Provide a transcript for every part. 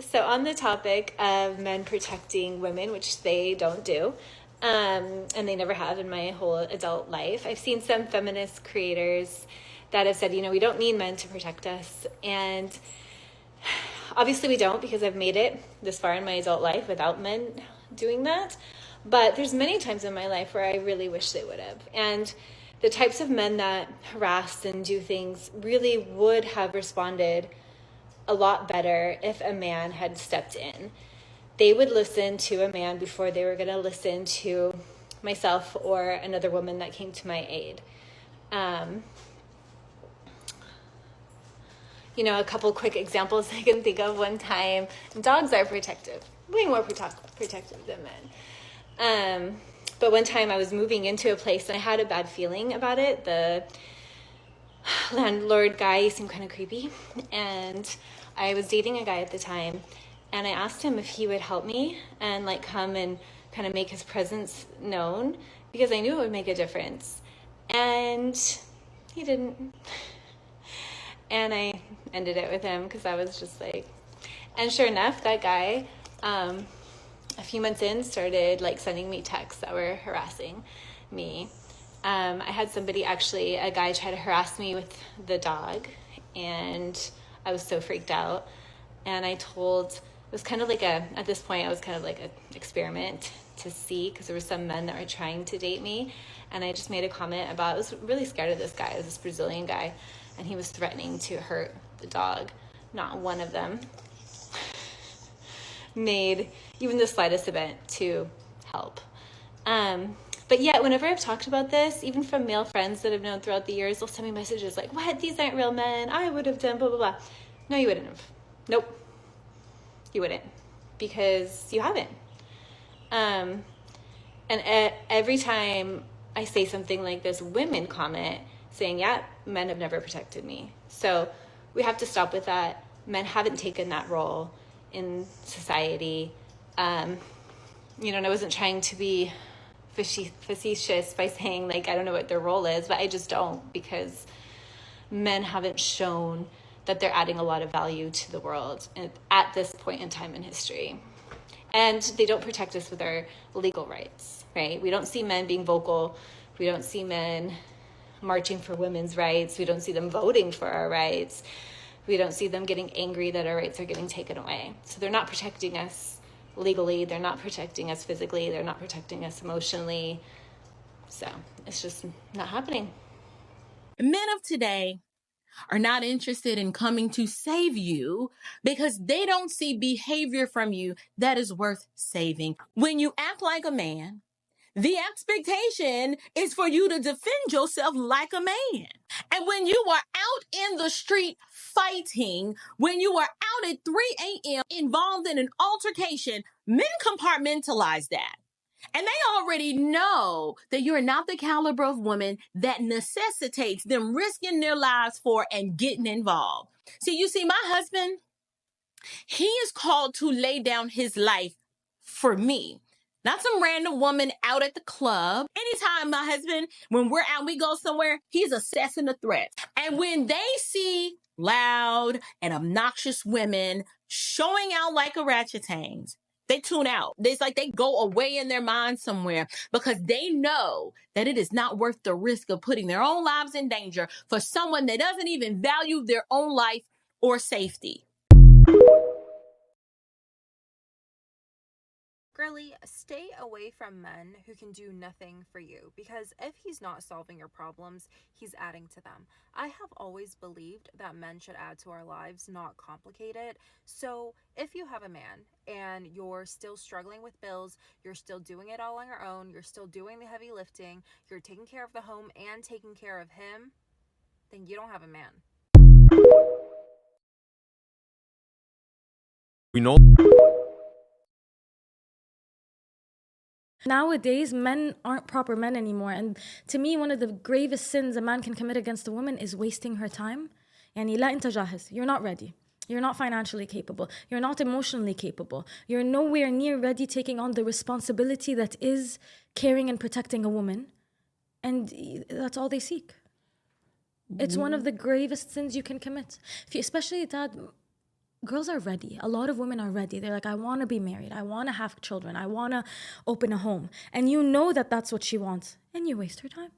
So on the topic of men protecting women, which they don't do, and they never have in my whole adult life, I've seen some feminist creators that have said, we don't need men to protect us. And obviously we don't, because I've made it this far in my adult life without men doing that. But there's many times in my life where I really wish they would have. And the types of men that harass and do things really would have responded a lot better if a man had stepped in. They would listen to a man before they were going to listen to myself or another woman that came to my aid. A couple quick examples I can think of. One time, dogs are protective, way more protective than men. But one time I was moving into a place and I had a bad feeling about it. The landlord guy seemed kind of creepy, and I was dating a guy at the time, and I asked him if he would help me and come and kind of make his presence known, because I knew it would make a difference. And he didn't. And I ended it with him because I was just and sure enough, that guy, a few months in, started sending me texts that were harassing me. I had a guy try to harass me with the dog, and I was so freaked out. And it was kind of at this point, I was kind of an experiment to see, because there were some men that were trying to date me. And I just made a comment about, I was really scared of this guy. It was this Brazilian guy, and he was threatening to hurt the dog. Not one of them made even the slightest event to help. But yet, whenever I've talked about this, even from male friends that I've known throughout the years, they'll send me messages like, what? These aren't real men. I would have done blah, blah, blah. No, you wouldn't have. Nope. You wouldn't. Because you haven't. And every time I say something like this, women comment saying, yeah, men have never protected me. So we have to stop with that. Men haven't taken that role in society. And I wasn't trying to be facetious by saying I don't know what their role is, but I just don't, because men haven't shown that they're adding a lot of value to the world at this point in time in history. And they don't protect us with our legal rights, right? We don't see men being vocal. We don't see men marching for women's rights. We don't see them voting for our rights. We don't see them getting angry that our rights are getting taken away. So they're not protecting us legally. They're not protecting us physically. They're not protecting us emotionally. So it's just not happening. Men of today are not interested in coming to save you because they don't see behavior from you that is worth saving. When you act like a man, the expectation is for you to defend yourself like a man. And when you are out in the street fighting, when you are out at 3 a.m. involved in an altercation, men compartmentalize that. And they already know that you're not the caliber of woman that necessitates them risking their lives for and getting involved. You see, my husband, he is called to lay down his life for me. Not some random woman out at the club. Anytime my husband, when we're out, we go somewhere, he's assessing the threats. And when they see loud and obnoxious women showing out like orangutans, they tune out. It's like they go away in their mind somewhere, because they know that it is not worth the risk of putting their own lives in danger for someone that doesn't even value their own life or safety. Girly, stay away from men who can do nothing for you, because if he's not solving your problems, he's adding to them. I have always believed that men should add to our lives, not complicate it. So if you have a man and you're still struggling with bills, you're still doing it all on your own, you're still doing the heavy lifting, you're taking care of the home and taking care of him, then you don't have a man. We know nowadays men aren't proper men anymore, and to me one of the gravest sins a man can commit against a woman is wasting her time. يعني لا أنت جاهز. You're not ready. You're not financially capable. You're not emotionally capable. You're nowhere near ready taking on the responsibility that is caring and protecting a woman. And that's all they seek. It's one of the gravest sins you can commit. Especially that girls are ready. A lot of women are ready. They're like, I want to be married. I want to have children. I want to open a home. And you know that that's what she wants. And you waste her time.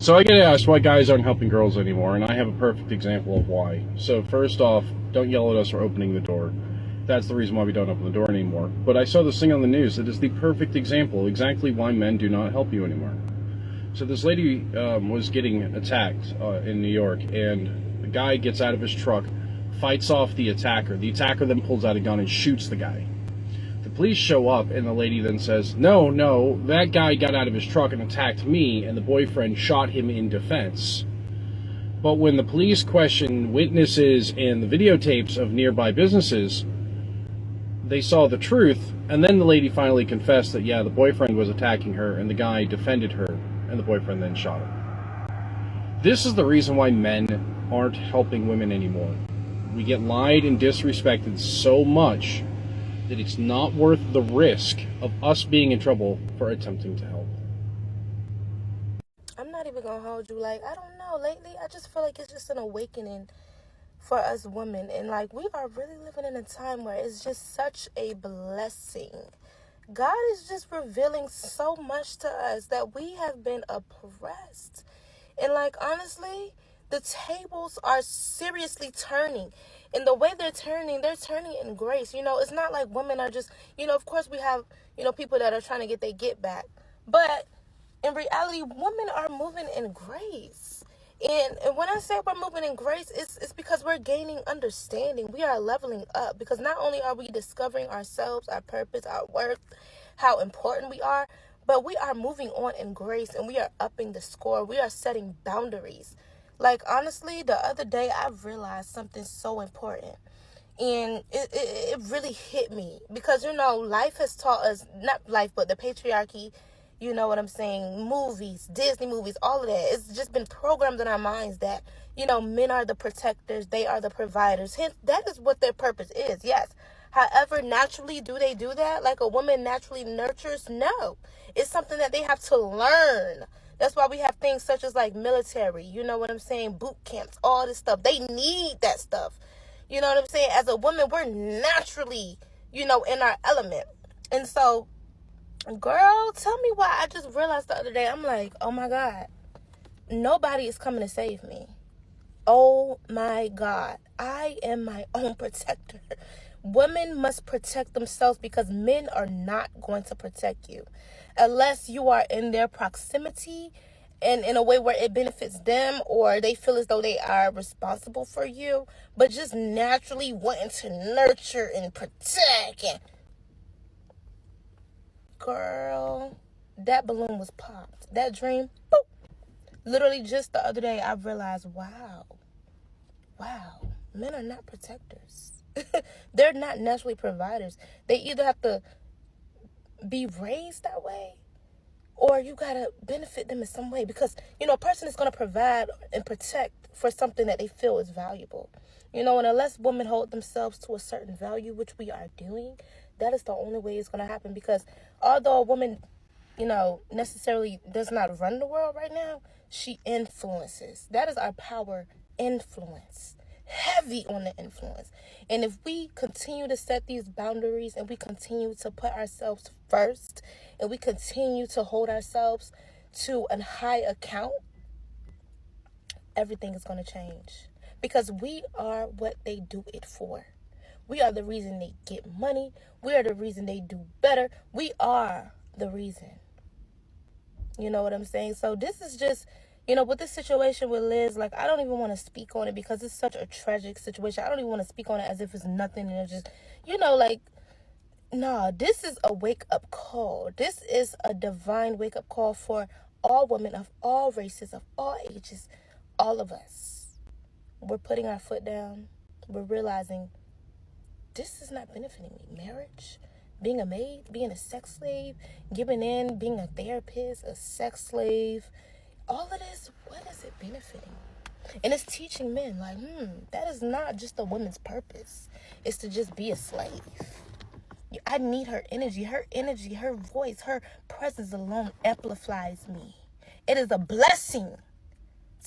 So I get asked why guys aren't helping girls anymore, and I have a perfect example of why. So first off, don't yell at us for opening the door. That's the reason why we don't open the door anymore. But I saw this thing on the news that is the perfect example, exactly why men do not help you anymore. So this lady was getting attacked in New York, and the guy gets out of his truck, fights off the attacker. The attacker then pulls out a gun and shoots the guy. The police show up, and the lady then says, no, that guy got out of his truck and attacked me, and the boyfriend shot him in defense. But when the police questioned witnesses and the videotapes of nearby businesses, they saw the truth, and then the lady finally confessed that, yeah, the boyfriend was attacking her, and the guy defended her, and the boyfriend then shot her. This is the reason why men aren't helping women anymore. We get lied and disrespected so much that it's not worth the risk of us being in trouble for attempting to help. I'm not even gonna hold you. Like, I don't know, lately I just feel like it's just an awakening for us women, and like, we are really living in a time where it's just such a blessing. God is just revealing so much to us that we have been oppressed, and like, honestly, the tables are seriously turning. And the way they're turning in grace. You know, it's not like women are just, you know, of course we have, you know, people that are trying to get their get back. But in reality, women are moving in grace. And when I say we're moving in grace, it's because we're gaining understanding. We are leveling up, because not only are we discovering ourselves, our purpose, our worth, how important we are, but we are moving on in grace, and we are upping the score. We are setting boundaries. Like, honestly, the other day I realized something so important, and it really hit me, because, you know, life has taught us, not life, but the patriarchy, you know what I'm saying, movies, Disney movies, all of that. It's just been programmed in our minds that, you know, men are the protectors, they are the providers. Hence, that is what their purpose is, yes. However, naturally, do they do that? Like a woman naturally nurtures? No. It's something that they have to learn. That's why we have things such as like military, you know what I'm saying, boot camps, all this stuff. They need that stuff. You know what I'm saying? As a woman, we're naturally, you know, in our element. And so, girl, tell me why I just realized the other day, I'm like, oh my God, nobody is coming to save me. Oh my God, I am my own protector. Women must protect themselves, because men are not going to protect you unless you are in their proximity and in a way where it benefits them, or they feel as though they are responsible for you. But just naturally wanting to nurture and protect, and girl, that balloon was popped. That dream, boop. Literally just the other day I realized, wow, men are not protectors. They're not naturally providers. They either have to be raised that way, or you gotta benefit them in some way, because, you know, a person is gonna provide and protect for something that they feel is valuable. You know, and unless women hold themselves to a certain value, which we are doing, that is the only way it's gonna happen. Because although a woman, you know, necessarily does not run the world right now, she influences. That is our power, influence. Heavy on the influence. And if we continue to set these boundaries, and we continue to put ourselves first, and we continue to hold ourselves to a high account, everything is going to change, because we are what they do it for. We are the reason they get money. We are the reason they do better. We are the reason. You know what I'm saying? So this is just, you know, with this situation with Liz, like, I don't even want to speak on it, because it's such a tragic situation. I don't even want to speak on it as if it's nothing, and it's just, you know, like, nah, this is a wake-up call. This is a divine wake-up call for all women of all races, of all ages, all of us. We're putting our foot down. We're realizing this is not benefiting me. Marriage, being a maid, being a sex slave, giving in, being a therapist, a sex slave, all of this, what is it benefiting? And it's teaching men, like, that is not just a woman's purpose. It's to just be a slave. I need her energy, her voice, her presence alone amplifies me. It is a blessing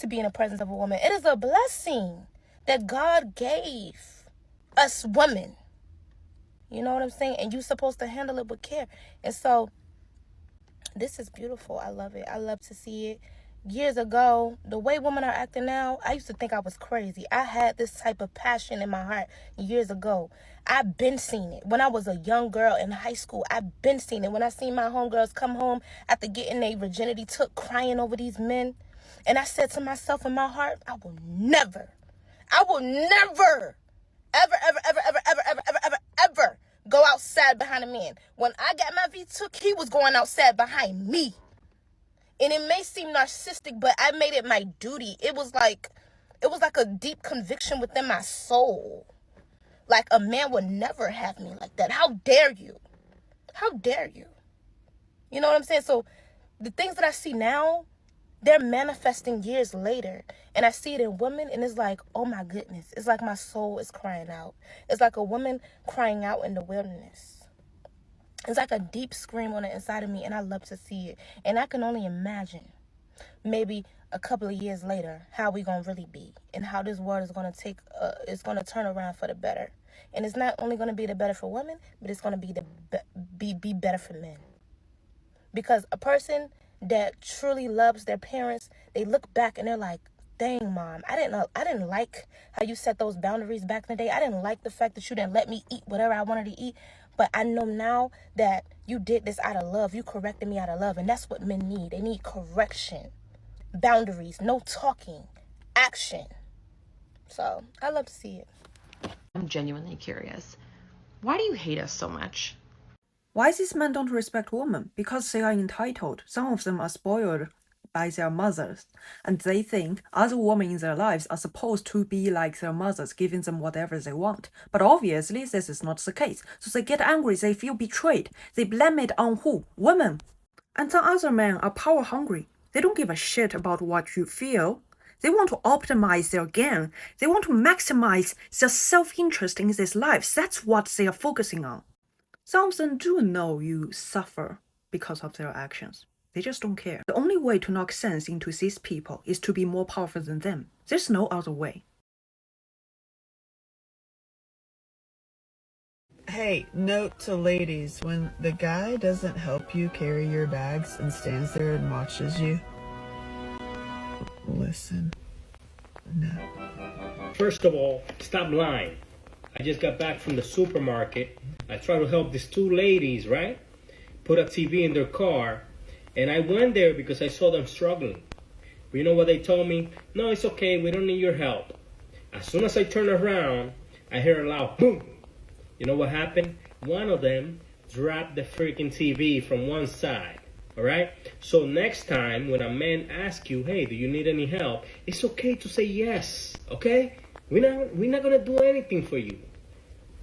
to be in the presence of a woman. It is a blessing that God gave us women. You know what I'm saying? And you're supposed to handle it with care. And so this is beautiful. I love it. I love to see it. Years ago, the way women are acting now, I used to think I was crazy. I had this type of passion in my heart years ago. I've been seeing it. When I was a young girl in high school, I've been seeing it. When I seen my homegirls come home after getting their virginity took, crying over these men. And I said to myself in my heart, I will never, ever, ever go outside behind a man. When I got my V took, he was going outside behind me. And it may seem narcissistic, but I made it my duty. It was like a deep conviction within my soul. Like, a man would never have me like that. How dare you? How dare you? You know what I'm saying? So the things that I see now, they're manifesting years later. And I see it in women, and it's like, oh my goodness. It's like my soul is crying out. It's like a woman crying out in the wilderness. It's like a deep scream on the inside of me, and I love to see it. And I can only imagine maybe a couple of years later how we gonna really be, and how this world is gonna it's gonna turn around for the better. And it's not only gonna be the better for women, but it's gonna be be better for men. Because a person that truly loves their parents, they look back and they're like, dang, Mom, I didn't like how you set those boundaries back in the day. I didn't like the fact that you didn't let me eat whatever I wanted to eat. But I know now that you did this out of love. You corrected me out of love. And that's what men need. They need correction, boundaries, no talking, action. So I love to see it. I'm genuinely curious. Why do you hate us so much? Why these men don't respect women? Because they are entitled. Some of them are spoiled by their mothers, and they think other women in their lives are supposed to be like their mothers, giving them whatever they want. But obviously this is not the case. So they get angry, they feel betrayed. They blame it on who? Women. And some other men are power hungry. They don't give a shit about what you feel. They want to optimize their gain. They want to maximize their self-interest in these lives. That's what they are focusing on. Some of them do know you suffer because of their actions. They just don't care. The only way to knock sense into these people is to be more powerful than them. There's no other way. Hey, note to ladies, when the guy doesn't help you carry your bags and stands there and watches you, listen. No. First of all, stop lying. I just got back from the supermarket. I try to help these two ladies, right? Put a TV in their car. And I went there because I saw them struggling. But you know what they told me? No, it's okay. We don't need your help. As soon as I turn around, I hear a loud boom. You know what happened? One of them dropped the freaking TV from one side. All right? So next time when a man asks you, hey, do you need any help? It's okay to say yes. Okay? We're not going to do anything for you.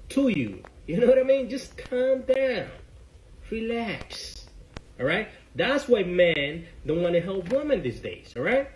To you. You know what I mean? Just calm down. Relax. All right? That's why men don't want to help women these days, all right?